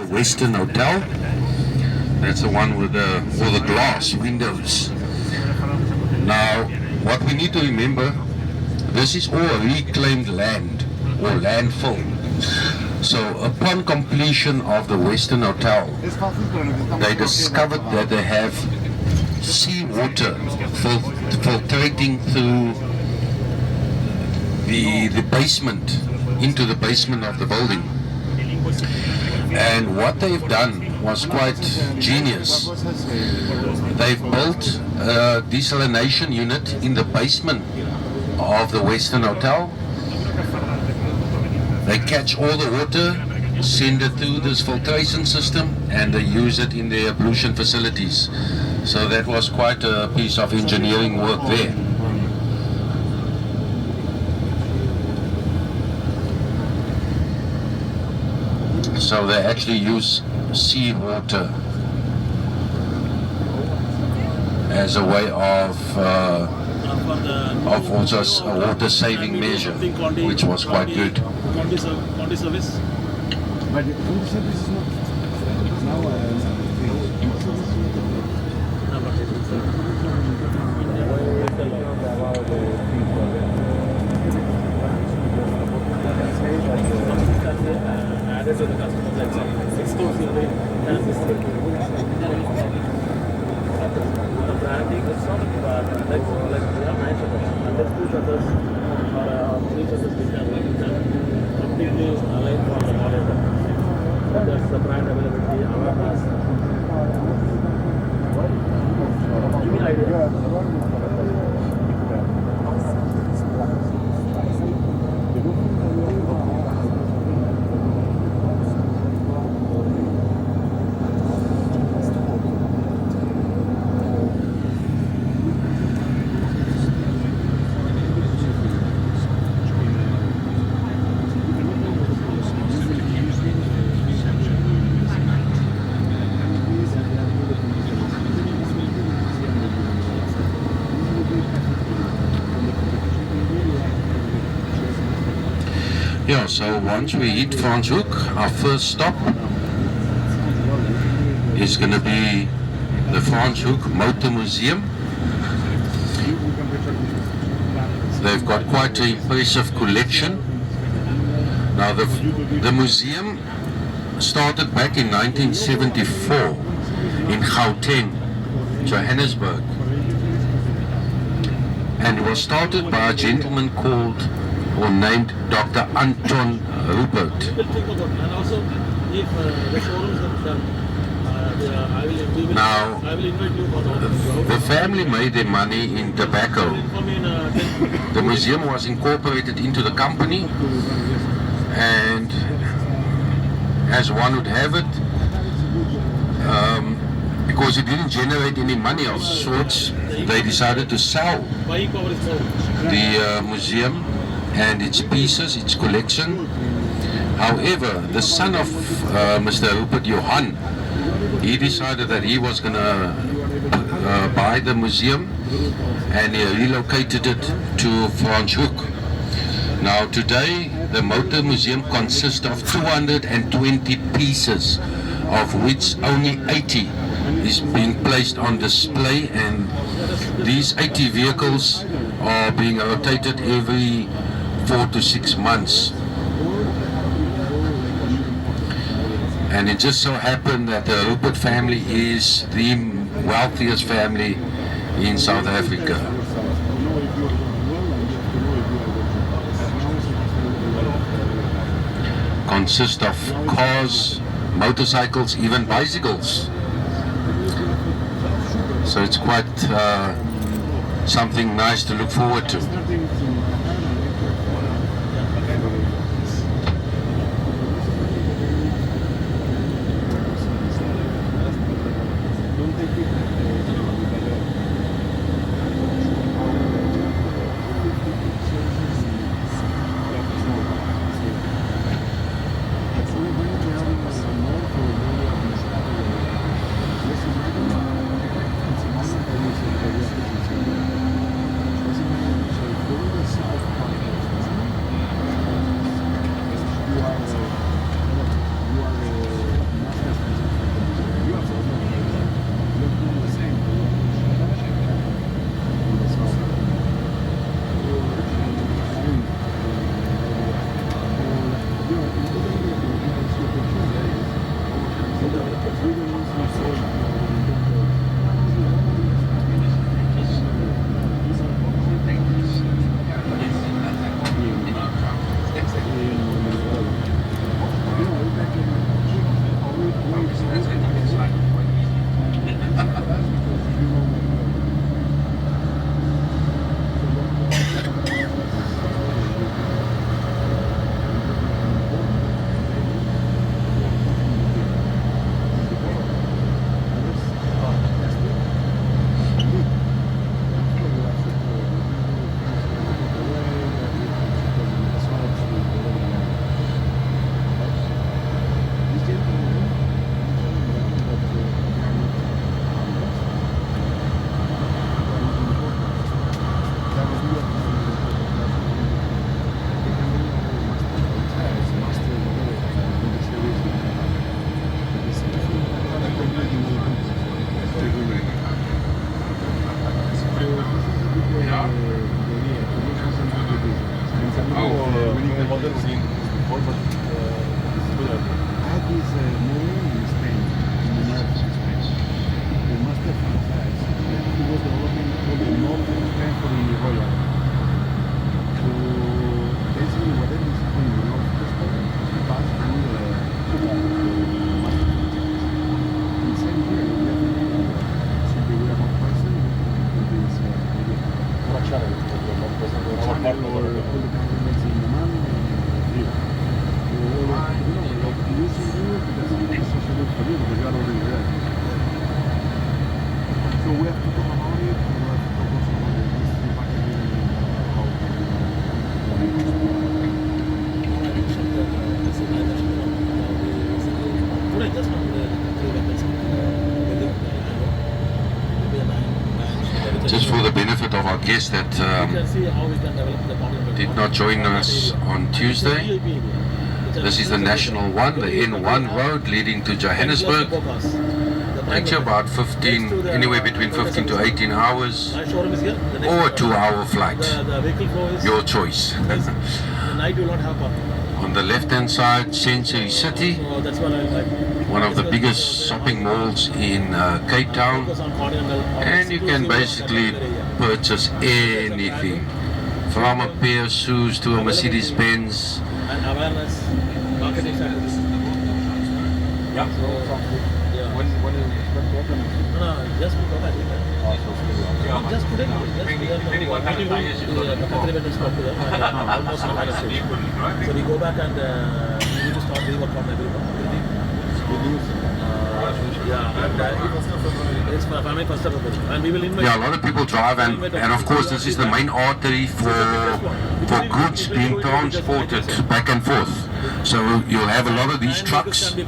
Western Hotel. That's the one with all the glass windows. Now, what we need to remember, this is all reclaimed land or landfill. So upon completion of the Western Hotel, they discovered that they have seawater filtrating through the basement, into the basement of the building. And what they've done was quite genius. They've built a desalination unit in the basement of the Western Hotel. They catch all the water, send it through this filtration system, and they use it in their ablution facilities. So that was quite a piece of engineering work there. So they actually use seawater as a way of also a water saving measure, which was quite good. County service. But the county service is not now. Added to the customer like exclusively. The branding is not like we have 9 shutters, and there's 2 shutters or 3 shutters which are completely aligned for the model. There's the brand availability, awareness. Give me an idea. Yeah, so once we hit Franschhoek, our first stop is going to be the Franschhoek Motor Museum. They've got quite an impressive collection. Now the museum started back in 1974 in Gauteng, Johannesburg. And it was started by a gentleman called or named Dr. Anton Rupert. People think about it. And also, if the showrooms are done, I will invite you for The family made their money in tobacco. The museum was incorporated into the company, and as one would have it, because it didn't generate any money of sorts, they decided to sell the museum and its pieces, its collection. However, the son of Mr. Rupert Johan, he decided that he was going to buy the museum, and he relocated it to Franschhoek. Now today, the Motor Museum consists of 220 pieces, of which only 80 is being placed on display, and these 80 vehicles are being rotated every 4 to 6 months. And it just so happened that the Rupert family is the wealthiest family in South Africa. Consists of cars, motorcycles, even bicycles. So it's quite something nice to look forward to. do because you are already there. So we have to talk about it. We have to talk also about the history back in Just for the benefit of our guests that you can see how we can develop the parliament. did not join us on Tuesday, this is the National 1, the N1 road leading to Johannesburg. Takes you about 15, anywhere between 15 to 18 hours, My showroom is here. The next or a 2-hour flight. the vehicle flow is Your choice. the night will not have parking. On the left-hand side, Sensory City, So that's what I like. one of the biggest shopping malls in Cape Town, Focus on continental. and you can basically purchase anything, from a pair of shoes to a Mercedes-Benz. And awareness, marketing strategies. Yeah. So, yeah. When is it expected to open? No, just we got it. Just today, the country went to stop to them, almost on final stage. So we go back and we need to start rework on everything. Yeah, and it's for family first of all. And we will invite. Yeah, a lot of people drive, and of course this is the main artery for goods being transported back and forth. So you'll have a lot of these trucks that we